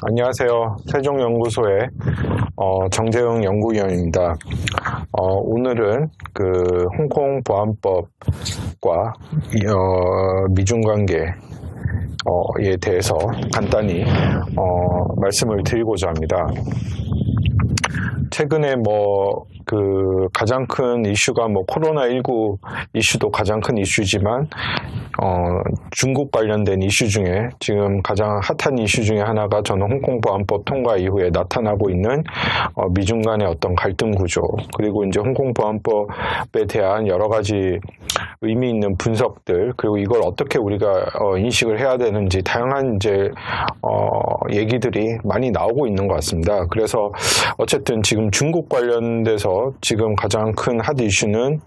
안녕하세요. 세종연구소의 정재흥 연구위원입니다. 오늘은 그 홍콩 보안법과 미중 관계에 대해서 간단히 말씀을 드리고자 합니다. 최근에 가장 큰 이슈가 코로나19 이슈도 가장 큰 이슈지만, 중국 관련된 이슈 중에 지금 가장 핫한 이슈 중에 하나가 저는 홍콩 보안법 통과 이후에 나타나고 있는 미중 간의 어떤 갈등 구조, 그리고 이제 홍콩 보안법에 대한 여러 가지 의미 있는 분석들, 그리고 이걸 어떻게 우리가 인식을 해야 되는지 다양한 이제 얘기들이 많이 나오고 있는 것 같습니다. 그래서 어쨌든 지금 중국 관련돼서 지금 가장 큰 핫 이슈는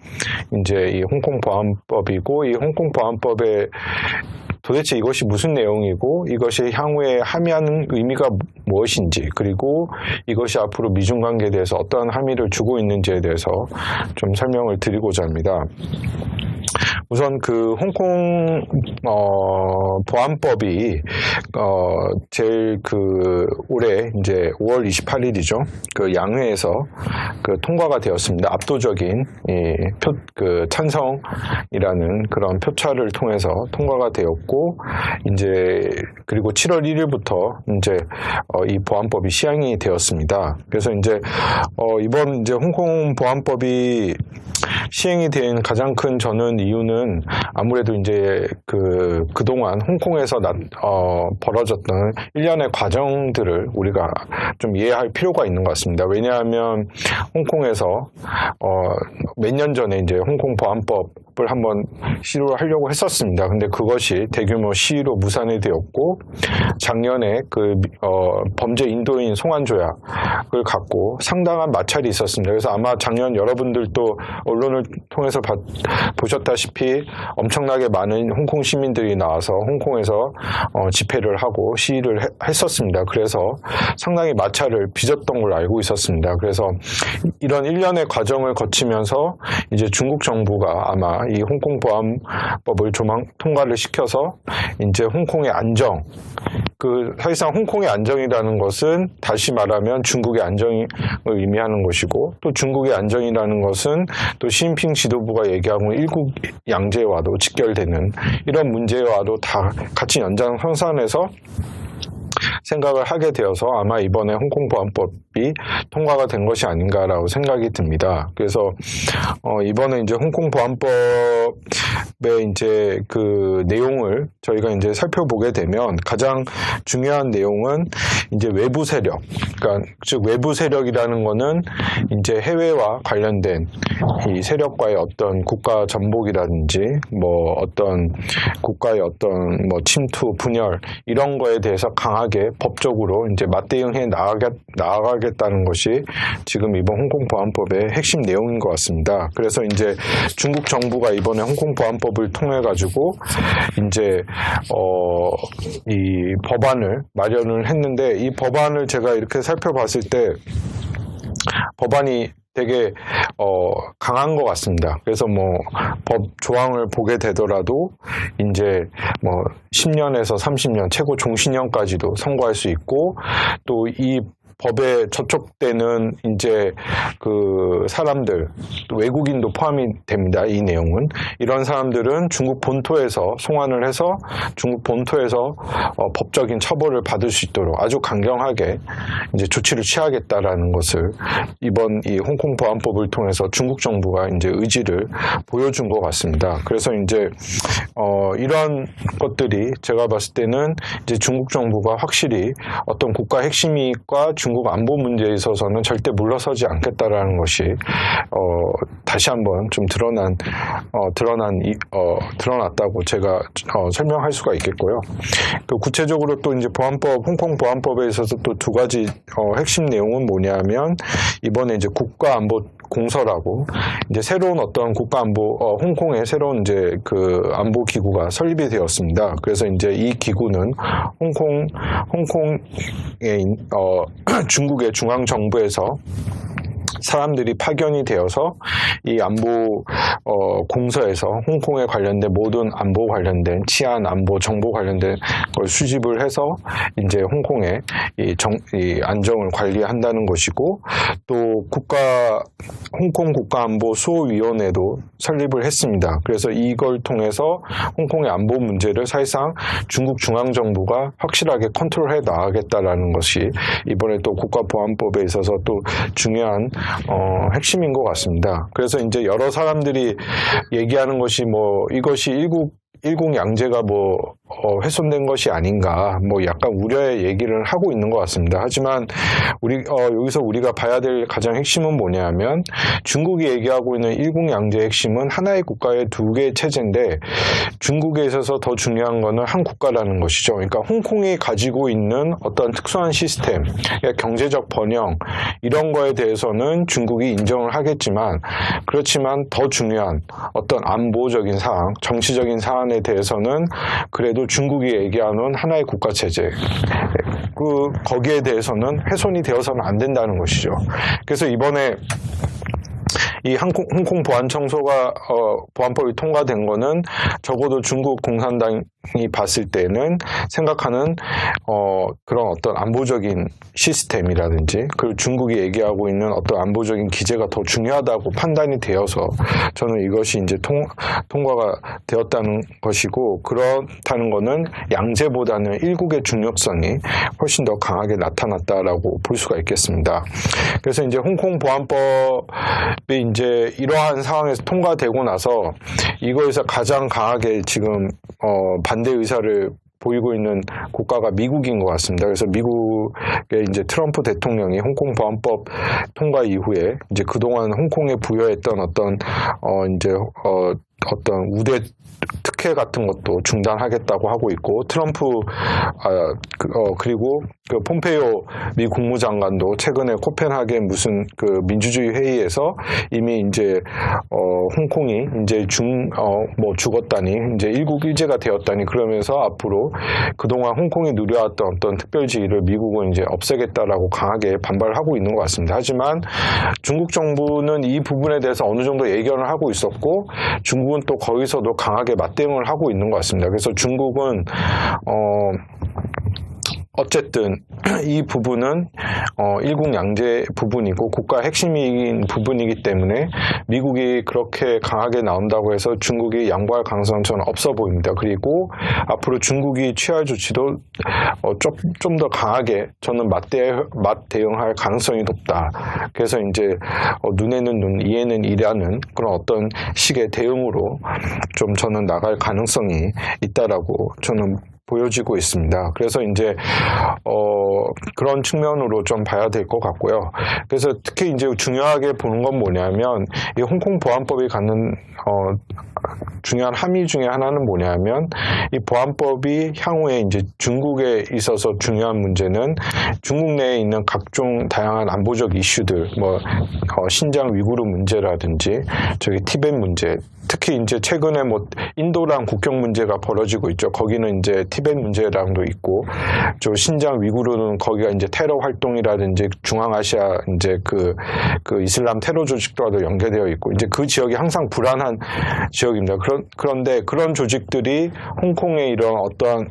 이제 이 홍콩 보안법이고, 이 홍콩 보안법에 도대체 이것이 무슨 내용이고, 이것이 향후에 함의하는 의미가 무엇인지, 그리고 이것이 앞으로 미중 관계에 대해서 어떠한 함의를 주고 있는지에 대해서 좀 설명을 드리고자 합니다. 우선 그 홍콩 보안법이 제일 올해 이제 5월 28일이죠. 그 양회에서 통과가 되었습니다. 압도적인 찬성이라는 그런 표차를 통해서 통과가 되었고, 이제 그리고 7월 1일부터 이제 이 보안법이 시행이 되었습니다. 그래서 이제 이번 이제 홍콩 보안법이 시행이 된 가장 큰 저는 이유는 아무래도 이제 그동안 홍콩에서 벌어졌던 일련의 과정들을 우리가 좀 이해할 필요가 있는 것 같습니다. 왜냐하면 홍콩에서 몇 년 전에 이제 홍콩 보안법을 한번 시도를 하려고 했었습니다. 근데 그것이 대규모 시위로 무산이 되었고, 작년에 범죄 인도인 송환 조약을 갖고 상당한 마찰이 있었습니다. 그래서 아마 작년 여러분들도 언론을 통해서 보셨다시피 엄청나게 많은 홍콩 시민들이 나와서 홍콩에서 집회를 하고 시위를 했었습니다. 그래서 상당히 마찰을 빚었던 걸로 알고 있었습니다. 그래서 이런 일련의 과정을 거치면서 이제 중국 정부가 아마 이 홍콩 보안법을 조만 통과를 시켜서 이제 홍콩의 안정, 사실상 홍콩의 안정이라는 것은 다시 말하면 중국의 안정을 의미하는 것이고, 또 중국의 안정이라는 것은 또 시진핑 지도부가 얘기하고 일국 양제와도 직결되는 이런 문제와도 다 같이 연장선상에서 생각을 하게 되어서 아마 이번에 홍콩 보안법이 통과가 된 것이 아닌가라고 생각이 듭니다. 그래서 이번에 이제 홍콩 보안법의 이제 그 내용을 저희가 이제 살펴보게 되면 가장 중요한 내용은 이제 외부 세력, 그러니까 즉 외부 세력이라는 거는 이제 해외와 관련된 이 세력과의 어떤 국가 전복이라든지 어떤 국가의 어떤 침투, 분열 이런 거에 대해서 강하게 법적으로 이제 맞대응해 나아가겠다는 것이 지금 이번 홍콩 보안법의 핵심 내용인 것 같습니다. 그래서 이제 중국 정부가 이번에 홍콩 보안법을 통해 가지고 이제 이 법안을 마련을 했는데, 이 법안을 제가 이렇게 살펴봤을 때 법안이 되게 강한 것 같습니다. 그래서 법 조항을 보게 되더라도 이제 10년에서 30년, 최고 종신형까지도 선고할 수 있고, 또 이 법에 저촉되는 이제 그 사람들, 외국인도 포함이 됩니다. 이 내용은. 이런 사람들은 중국 본토에서 송환을 해서 중국 본토에서 법적인 처벌을 받을 수 있도록 아주 강경하게 이제 조치를 취하겠다라는 것을 이번 이 홍콩 보안법을 통해서 중국 정부가 이제 의지를 보여준 것 같습니다. 그래서 이제 이런 것들이 제가 봤을 때는 이제 중국 정부가 확실히 어떤 국가 핵심 이익과 중국 안보 문제에 있어서는 절대 물러서지 않겠다라는 것이 다시 한번 좀 드러났다고 제가 설명할 수가 있겠고요. 또 구체적으로 또 이제 보안법, 홍콩 보안법에 있어서 또 두 가지 핵심 내용은 뭐냐면 이번에 이제 국가안보 공서라고 이제 새로운 어떤 국가안보 홍콩에 새로운 이제 그 안보 기구가 설립이 되었습니다. 그래서 이제 이 기구는 홍콩의 중국의 중앙 정부에서 사람들이 파견이 되어서 이 안보 공서에서 홍콩에 관련된 모든 안보 관련된 치안, 안보, 정보 관련된 걸 수집을 해서 이제 홍콩의 이 안정을 관리한다는 것이고, 또 홍콩 국가안보 수호위원회도 설립을 했습니다. 그래서 이걸 통해서 홍콩의 안보 문제를 사실상 중국 중앙정부가 확실하게 컨트롤해 나가겠다라는 것이 이번에 또 국가보안법에 있어서 또 중요한 핵심인 것 같습니다. 그래서 이제 여러 사람들이 얘기하는 것이 이것이 일국양제가 훼손된 것이 아닌가, 약간 우려의 얘기를 하고 있는 것 같습니다. 하지만 여기서 우리가 봐야 될 가장 핵심은 뭐냐면, 중국이 얘기하고 있는 일국양제의 핵심은 하나의 국가의 두 개의 체제인데, 중국에 있어서 더 중요한 거는 한 국가라는 것이죠. 그러니까 홍콩이 가지고 있는 어떤 특수한 시스템, 경제적 번영, 이런 거에 대해서는 중국이 인정을 하겠지만, 그렇지만 더 중요한 어떤 안보적인 사항, 정치적인 사안에 대해서는 그래도 중국이 얘기하는 하나의 국가 체제, 거기에 대해서는 훼손이 되어서는 안 된다는 것이죠. 그래서 이번에 이 홍콩 보안청소가 보안법이 통과된 거는 적어도 중국 공산당이 봤을 때는 생각하는 그런 어떤 안보적인 시스템이라든지, 그리고 중국이 얘기하고 있는 어떤 안보적인 기제가 더 중요하다고 판단이 되어서 저는 이것이 이제 통과가 되었다는 것이고, 그렇다는 거는 양제보다는 일국의 중요성이 훨씬 더 강하게 나타났다라고 볼 수가 있겠습니다. 그래서 이제 홍콩 보안법이 이제 이러한 상황에서 통과되고 나서 이거에서 가장 강하게 지금 반대 의사를 보이고 있는 국가가 미국인 것 같습니다. 그래서 미국의 이제 트럼프 대통령이 홍콩 보안법 통과 이후에 이제 그동안 홍콩에 부여했던 어떤 우대 특혜 같은 것도 중단하겠다고 하고 있고, 트럼프 그리고 그 폼페이오 미 국무장관도 최근에 코펜하겐 무슨 그 민주주의 회의에서 이미 이제 홍콩이 이제 죽었다니, 이제 일국 일제가 되었다니, 그러면서 앞으로 그동안 홍콩이 누려왔던 어떤 특별지위를 미국은 이제 없애겠다라고 강하게 반발하고 있는 것 같습니다. 하지만 중국 정부는 이 부분에 대해서 어느 정도 예견을 하고 있었고, 중국은 또 거기서도 강하게 맞대응을 하고 있는 것 같습니다. 그래서 중국은 어쨌든 이 부분은 일국양제 부분이고 국가 핵심인 부분이기 때문에 미국이 그렇게 강하게 나온다고 해서 중국이 양보할 가능성은 저는 없어 보입니다. 그리고 앞으로 중국이 취할 조치도 좀 더 강하게 저는 맞대응할 가능성이 높다. 그래서 이제 눈에는 눈, 이에는 이라는 그런 어떤 식의 대응으로 좀 저는 나갈 가능성이 있다라고 저는 보여지고 있습니다. 그래서 이제 그런 측면으로 좀 봐야 될 것 같고요. 그래서 특히 이제 중요하게 보는 건 뭐냐면, 이 홍콩 보안법이 갖는 중요한 함의 중에 하나는 뭐냐면, 이 보안법이 향후에 이제 중국에 있어서 중요한 문제는 중국 내에 있는 각종 다양한 안보적 이슈들, 신장 위구르 문제라든지 티벳 문제, 특히 이제 최근에 인도랑 국경 문제가 벌어지고 있죠. 거기는 이제 티벳 문제랑도 있고, 신장 위구르는 거기가 이제 테러 활동이라든지 중앙아시아 이제 그 이슬람 테러 조직과도 연계되어 있고, 이제 그 지역이 항상 불안한 지역입니다. 그런데 그런 조직들이 홍콩의 이런 어떠한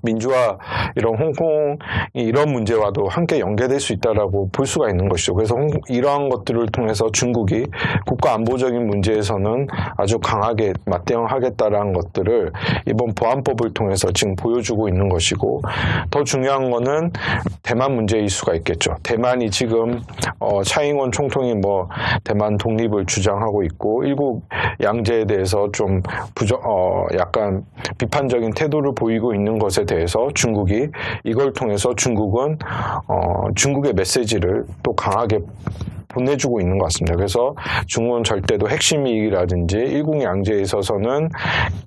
민주화, 이런 홍콩이 이런 문제와도 함께 연계될 수 있다라고 볼 수가 있는 것이죠. 그래서 이러한 것들을 통해서 중국이 국가 안보적인 문제에서는 아주 강하게 맞대응하겠다라는 것들을 이번 보안법을 통해서 지금 보여주고 있는 것이고, 더 중요한 거는 대만 문제일 수가 있겠죠. 대만이 지금 차잉원 총통이 대만 독립을 주장하고 있고, 일국 양제에 대해서 좀 약간 비판적인 태도를 보이고 있는 것에 대해서 대해서 중국이 이걸 통해서 중국은 중국의 메시지를 또 강하게 보내주고 있는 것 같습니다. 그래서 중국은 절대도 핵심 이익이라든지 일국양제에 있어서는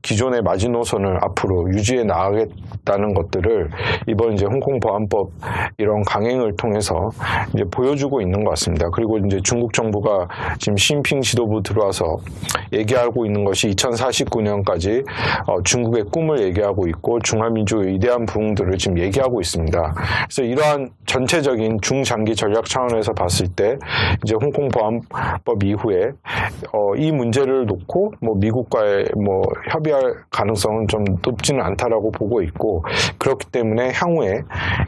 기존의 마지노선을 앞으로 유지해 나가겠다는 것들을 이번 이제 홍콩 보안법 이런 강행을 통해서 이제 보여주고 있는 것 같습니다. 그리고 이제 중국 정부가 지금 시진핑 지도부 들어와서 얘기하고 있는 것이 2049년까지 중국의 꿈을 얘기하고 있고 중화민주의 위대한 부흥들을 지금 얘기하고 있습니다. 그래서 이러한 전체적인 중장기 전략 차원에서 봤을 때 이제 홍콩 보안법 이후에 이 문제를 놓고 뭐 미국과의 뭐 협의할 가능성은 좀 높지는 않다라고 보고 있고, 그렇기 때문에 향후에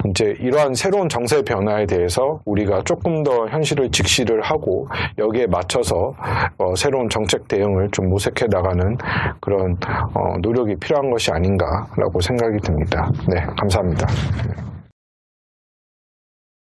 이제 이러한 새로운 정세 변화에 대해서 우리가 조금 더 현실을 직시를 하고 여기에 맞춰서 새로운 정책 대응을 좀 모색해 나가는 그런 노력이 필요한 것이 아닌가라고 생각이 듭니다. 네, 감사합니다.